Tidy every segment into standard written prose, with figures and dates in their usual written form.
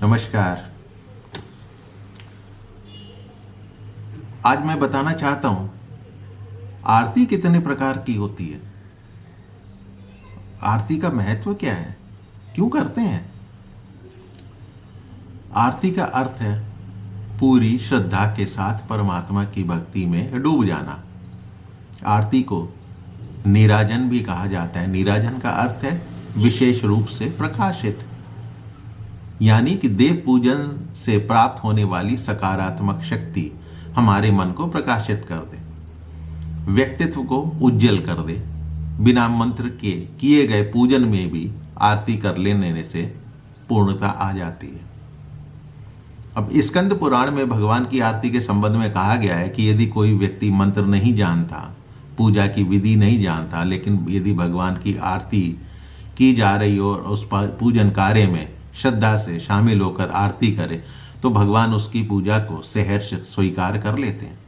नमस्कार। आज मैं बताना चाहता हूं आरती कितने प्रकार की होती है। आरती का महत्व क्या है, क्यों करते हैं। आरती का अर्थ है पूरी श्रद्धा के साथ परमात्मा की भक्ति में डूब जाना। आरती को नीराजन भी कहा जाता है। नीराजन का अर्थ है विशेष रूप से प्रकाशित, यानी कि देव पूजन से प्राप्त होने वाली सकारात्मक शक्ति हमारे मन को प्रकाशित कर दे, व्यक्तित्व को उज्जवल कर दे। बिना मंत्र के किए गए पूजन में भी आरती कर लेने से पूर्णता आ जाती है। अब स्कंद पुराण में भगवान की आरती के संबंध में कहा गया है कि यदि कोई व्यक्ति मंत्र नहीं जानता, पूजा की विधि नहीं जानता, लेकिन यदि भगवान की आरती की जा रही हो और उस पूजन कार्य में श्रद्धा से शामिल होकर आरती करे, तो भगवान उसकी पूजा को सहर्ष स्वीकार कर लेते हैं।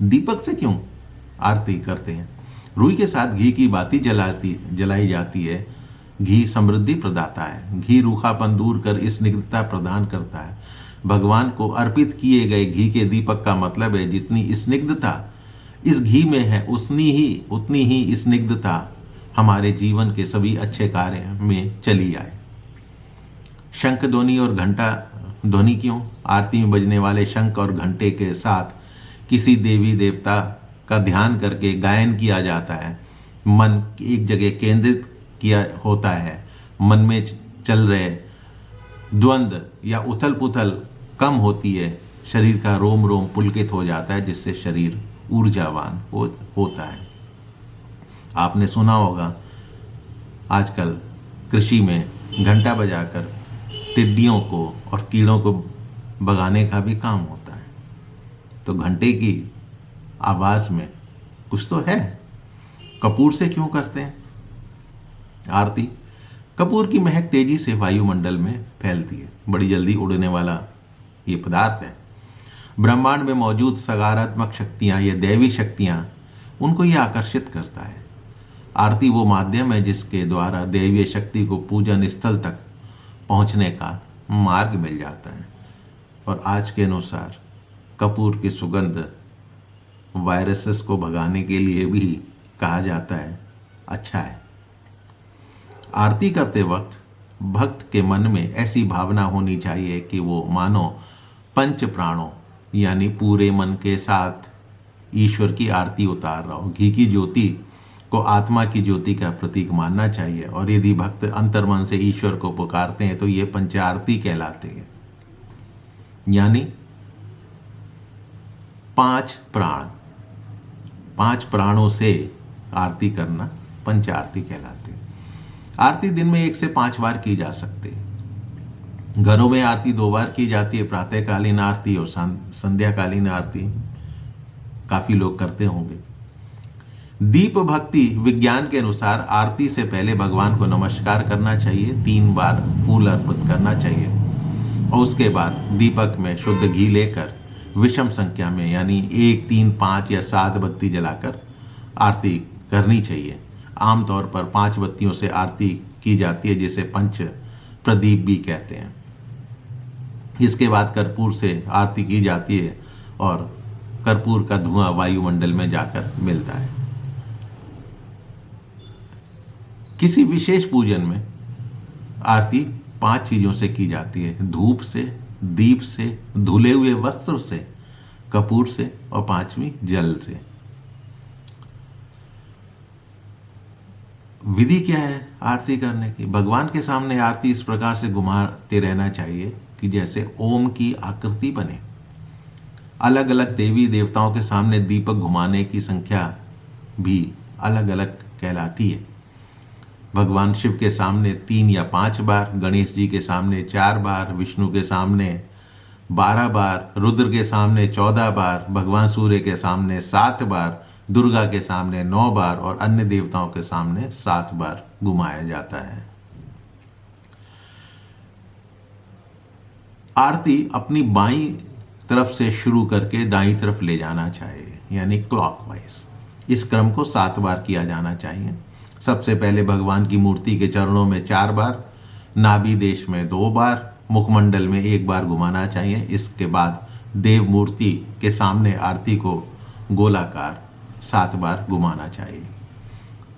दीपक से क्यों आरती करते हैं। रुई के साथ घी की बाती जलाई जाती है। घी समृद्धि प्रदाता है। घी रूखापन दूर कर स्निग्धता प्रदान करता है। भगवान को अर्पित किए गए घी के दीपक का मतलब है जितनी स्निग्धता इस घी में है उतनी ही स्निग्धता हमारे जीवन के सभी अच्छे कार्य में चली आए। शंख ध्वनि और घंटा ध्वनि क्यों। आरती में बजने वाले शंख और घंटे के साथ किसी देवी देवता का ध्यान करके गायन किया जाता है। मन एक जगह केंद्रित किया होता है। मन में चल रहे द्वंद्व या उथल पुथल कम होती है। शरीर का रोम रोम पुलकित हो जाता है, जिससे शरीर ऊर्जावान होता है। आपने सुना होगा आजकल कृषि में घंटा बजाकर टिड्डियों को और कीड़ों को भगाने का भी काम होता है। तो घंटे की आवाज में कुछ तो है। कपूर से क्यों करते हैं आरती। कपूर की महक तेजी से वायुमंडल में फैलती है। बड़ी जल्दी उड़ने वाला ये पदार्थ है। ब्रह्मांड में मौजूद सकारात्मक शक्तियां या दैवी शक्तियां, उनको ये आकर्षित करता है। आरती वो माध्यम है जिसके द्वारा दैवीय शक्ति को पूजन स्थल तक पहुंचने का मार्ग मिल जाता है। और आज के अनुसार कपूर की सुगंध वायरसेस को भगाने के लिए भी कहा जाता है अच्छा है। आरती करते वक्त भक्त के मन में ऐसी भावना होनी चाहिए कि वो मानो पंच प्राणों यानी पूरे मन के साथ ईश्वर की आरती उतार रहा हो। घी की ज्योति को आत्मा की ज्योति का प्रतीक मानना चाहिए। और यदि भक्त अंतर्मन से ईश्वर को पुकारते हैं तो ये पंचारती कहलाते हैं, यानी पांच प्राणों से आरती करना पंचारती कहलाते हैं। आरती दिन में 1 से 5 बार की जा सकती है। घरों में आरती 2 बार की जाती है, प्रातःकालीन आरती और संध्याकालीन आरती काफी लोग करते होंगे। दीप भक्ति विज्ञान के अनुसार आरती से पहले भगवान को नमस्कार करना चाहिए, 3 बार फूल अर्पित करना चाहिए और उसके बाद दीपक में शुद्ध घी लेकर विषम संख्या में यानी 1, 3, 5 या 7 बत्ती जलाकर आरती करनी चाहिए। आमतौर पर 5 बत्तियों से आरती की जाती है, जिसे पंच प्रदीप भी कहते हैं। इसके बाद कर्पूर से आरती की जाती है और कर्पूर का धुआं वायुमंडल में जाकर मिलता है। किसी विशेष पूजन में आरती 5 चीजों से की जाती है। धूप से, दीप से, धुले हुए वस्त्र से, कपूर से और 5वीं जल से। विधि क्या है आरती करने की। भगवान के सामने आरती इस प्रकार से घुमाते रहना चाहिए कि जैसे ओम की आकृति बने। अलग अलग देवी देवताओं के सामने दीपक घुमाने की संख्या भी अलग अलग कहलाती है। भगवान शिव के सामने 3 या 5 बार, गणेश जी के सामने 4 बार, विष्णु के सामने 12 बार, रुद्र के सामने 14 बार, भगवान सूर्य के सामने 7 बार, दुर्गा के सामने 9 बार और अन्य देवताओं के सामने 7 बार घुमाया जाता है। आरती अपनी बाईं तरफ से शुरू करके दाईं तरफ ले जाना चाहिए, यानी क्लॉकवाइज। इस क्रम को 7 बार किया जाना चाहिए। सबसे पहले भगवान की मूर्ति के चरणों में 4 बार, नाभि देश में 2 बार, मुखमंडल में 1 बार घुमाना चाहिए। इसके बाद देव मूर्ति के सामने आरती को गोलाकार 7 बार घुमाना चाहिए।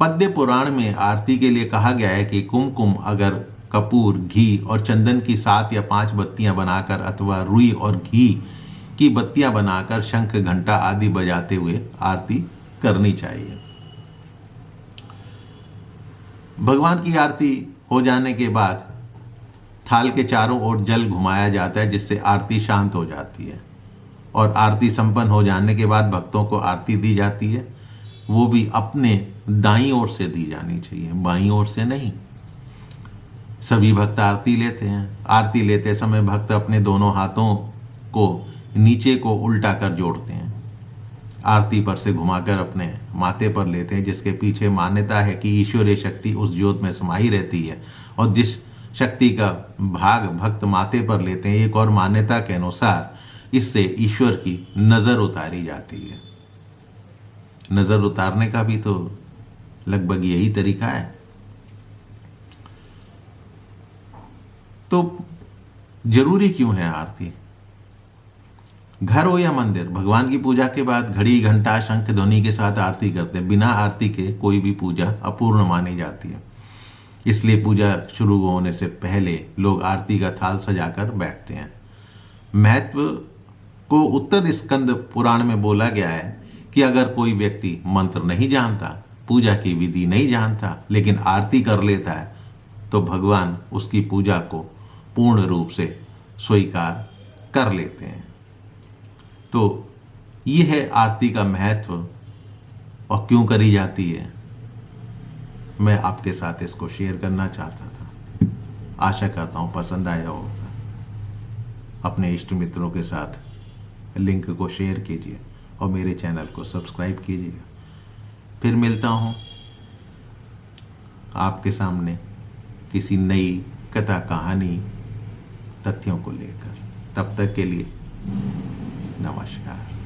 पद्य पुराण में आरती के लिए कहा गया है कि कुमकुम, अगर कपूर, घी और चंदन की 7 या 5 बत्तियां बनाकर अथवा रुई और घी की बत्तियां बनाकर शंख, घंटा आदि बजाते हुए आरती करनी चाहिए। भगवान की आरती हो जाने के बाद थाल के चारों ओर जल घुमाया जाता है, जिससे आरती शांत हो जाती है। और आरती संपन्न हो जाने के बाद भक्तों को आरती दी जाती है, वो भी अपने दाईं ओर से दी जानी चाहिए, बाईं ओर से नहीं। सभी भक्त आरती लेते हैं। आरती लेते समय भक्त अपने दोनों हाथों को नीचे को उल्टा कर जोड़ते हैं, आरती पर से घुमाकर अपने माथे पर लेते हैं, जिसके पीछे मान्यता है कि ईश्वरीय शक्ति उस ज्योत में समाई रहती है और जिस शक्ति का भाग भक्त माथे पर लेते हैं, एक और मान्यता के अनुसार इससे ईश्वर की नज़र उतारी जाती है। नज़र उतारने का भी तो लगभग यही तरीका है। तो जरूरी क्यों है आरती? घर हो या मंदिर, भगवान की पूजा के बाद घड़ी, घंटा, शंख ध्वनि के साथ आरती करते हैं। बिना आरती के कोई भी पूजा अपूर्ण मानी जाती है। इसलिए पूजा शुरू होने से पहले लोग आरती का थाल सजाकर बैठते हैं। महत्व को उत्तर स्कंद पुराण में बोला गया है कि अगर कोई व्यक्ति मंत्र नहीं जानता, पूजा की विधि नहीं जानता, लेकिन आरती कर लेता है, तो भगवान उसकी पूजा को पूर्ण रूप से स्वीकार कर लेते हैं। तो ये है आरती का महत्व और क्यों करी जाती है। मैं आपके साथ इसको शेयर करना चाहता था। आशा करता हूँ पसंद आया होगा। अपने इष्ट मित्रों के साथ लिंक को शेयर कीजिए और मेरे चैनल को सब्सक्राइब कीजिएगा। फिर मिलता हूँ आपके सामने किसी नई कथा, कहानी, तथ्यों को लेकर। तब तक के लिए नमस्कार।